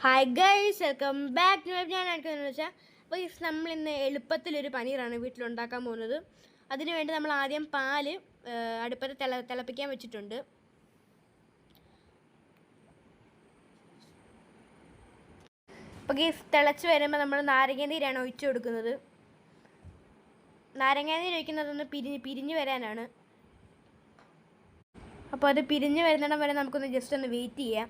Hi guys, welcome back to ഞാൻ ആയിരിക്കുമെന്ന് വെച്ചാൽ അപ്പോൾ നമ്മൾ ഇന്ന് എളുപ്പത്തിലൊരു പനീറാണ് വീട്ടിലുണ്ടാക്കാൻ പോകുന്നത്. അതിനുവേണ്ടി നമ്മൾ ആദ്യം പാല് അടുപ്പത്ത് തിളപ്പിക്കാൻ വെച്ചിട്ടുണ്ട്. അപ്പോൾ ഗൈസ് തിളച്ച് വരുമ്പോൾ നമ്മൾ നാരങ്ങാനീരാണ് ഒഴിച്ചു കൊടുക്കുന്നത്. നാരങ്ങാനീര് ഒഴിക്കുന്നതൊന്ന് പിരിഞ്ഞ് വരാനാണ്. അപ്പോൾ അത് പിരിഞ്ഞ് വരുന്നിടം വരെ നമുക്കൊന്ന് ജസ്റ്റ് ഒന്ന് വെയിറ്റ് ചെയ്യാം.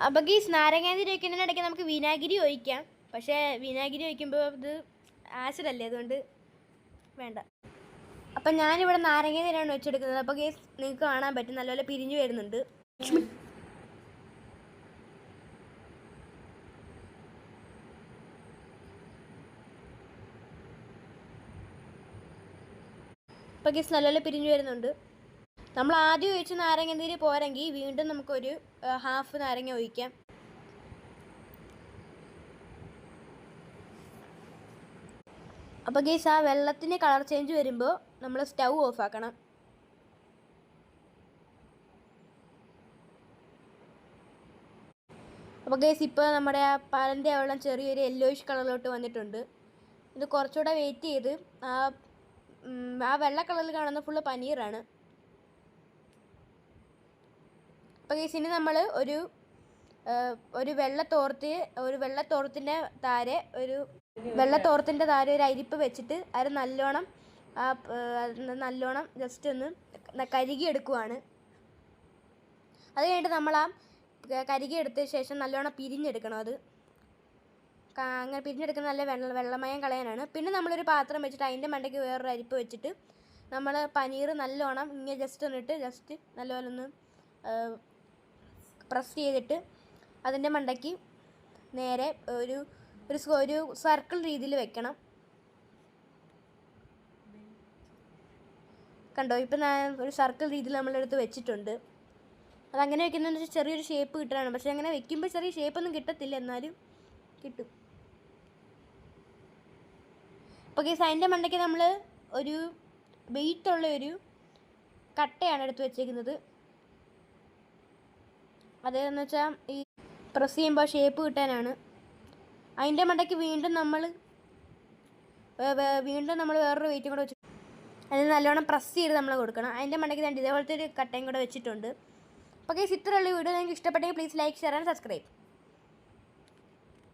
അപ്പോൾ ഗീസ് നാരങ്ങാനീര് ഒഴിക്കുന്നതിനിടയ്ക്ക് നമുക്ക് വിനാഗിരി ഒഴിക്കാം. പക്ഷേ വിനാഗിരി ഒഴിക്കുമ്പോൾ ഇത് ആസിഡല്ലേ, അതുകൊണ്ട് വേണ്ട. അപ്പം ഞാനിവിടെ നാരങ്ങാനീരാണ് ഒഴിച്ചെടുക്കുന്നത്. അപ്പോൾ ഗീസ് നിങ്ങൾക്ക് കാണാൻ പറ്റും, നല്ലപോലെ പിരിഞ്ഞു വരുന്നുണ്ട്. അപ്പോൾ ഗീസ് നല്ലപോലെ പിരിഞ്ഞു വരുന്നുണ്ട്. നമ്മൾ ആദ്യം ഒഴിച്ച നാരങ്ങാനീര് പോരെങ്കിൽ വീണ്ടും നമുക്കൊരു ഹാഫ് നാരങ്ങ ഒഴിക്കാം. അപ്പോൾ ഗൈസ് ആ വെള്ളത്തിന് കളർ ചേഞ്ച് വരുമ്പോൾ നമ്മൾ സ്റ്റൗ ഓഫ് ആക്കണം. അപ്പോൾ ഗൈസ് ഇപ്പോൾ നമ്മുടെ ആ പാലിൻ്റെ വെള്ളം ചെറിയൊരു യെല്ലോയിഷ് കളറിലോട്ട് വന്നിട്ടുണ്ട്. ഇത് കുറച്ചുകൂടെ വെയിറ്റ് ചെയ്ത് ആ വെള്ള കളറിൽ കാണുന്ന ഫുള്ള് പനീറാണ്. അപ്പോൾ ഗൈസ് ഇനി നമ്മൾ ഒരു വെള്ളത്തോർത്തിൻ്റെ താരെ ഒരു അരിപ്പ് വെച്ചിട്ട് അത് നല്ലോണം ജസ്റ്റ് ഒന്ന് കഴുകിയെടുക്കുവാണ്. അത് കഴിഞ്ഞിട്ട് നമ്മൾ ആ കഴുകിയെടുത്ത ശേഷം നല്ലോണം പിരിഞ്ഞെടുക്കണം. അങ്ങനെ പിരിഞ്ഞെടുക്കുന്ന നല്ല വെള്ളമയം കളയാനാണ്. പിന്നെ നമ്മളൊരു പാത്രം വെച്ചിട്ട് അതിൻ്റെ മണ്ടയ്ക്ക് വേറൊരു അരിപ്പ് വെച്ചിട്ട് നമ്മൾ പനീർ നല്ലോണം ഇങ്ങനെ ജസ്റ്റ് നല്ലപോലെ ഒന്ന് പ്രസ് ചെയ്തിട്ട് അതിൻ്റെ മണ്ടയ്ക്ക് നേരെ ഒരു സർക്കിൾ രീതിയിൽ വെക്കണം. കണ്ടോ, ഇപ്പം ഒരു സർക്കിൾ രീതിയിൽ നമ്മളെടുത്ത് വെച്ചിട്ടുണ്ട്. അതങ്ങനെ വെക്കുന്നതെന്ന് വെച്ചാൽ ചെറിയൊരു ഷേപ്പ് കിട്ടാനാണ്. പക്ഷേ അങ്ങനെ വെക്കുമ്പോൾ ചെറിയ ഷേപ്പൊന്നും കിട്ടത്തില്ല, എന്നാലും കിട്ടും. അപ്പോൾ ഗൈസ് അതിൻ്റെ മണ്ടയ്ക്ക് നമ്മൾ ഒരു വെയിറ്റുള്ള ഒരു കട്ടയാണ് എടുത്ത് വെച്ചേക്കുന്നത്. അതെന്ന് വെച്ചാൽ ഈ പ്രസ് ചെയ്യുമ്പോൾ ഷേപ്പ് കിട്ടാനാണ്. അതിൻ്റെ മണ്ടയ്ക്ക് വീണ്ടും നമ്മൾ വേറൊരു വെയിറ്റും കൂടെ വെച്ച് അതിന് നല്ലോണം പ്രസ് ചെയ്ത് നമ്മൾ കൊടുക്കണം. അതിൻ്റെ മണ്ടയ്ക്ക് ഇതേപോലത്തെ ഒരു കട്ടയും കൂടെ വെച്ചിട്ടുണ്ട്. അപ്പോൾ ഗൈസ് ഇത്രയുള്ള വീഡിയോ നിങ്ങൾക്ക് ഇഷ്ടപ്പെട്ടെങ്കിൽ please like, share and subscribe.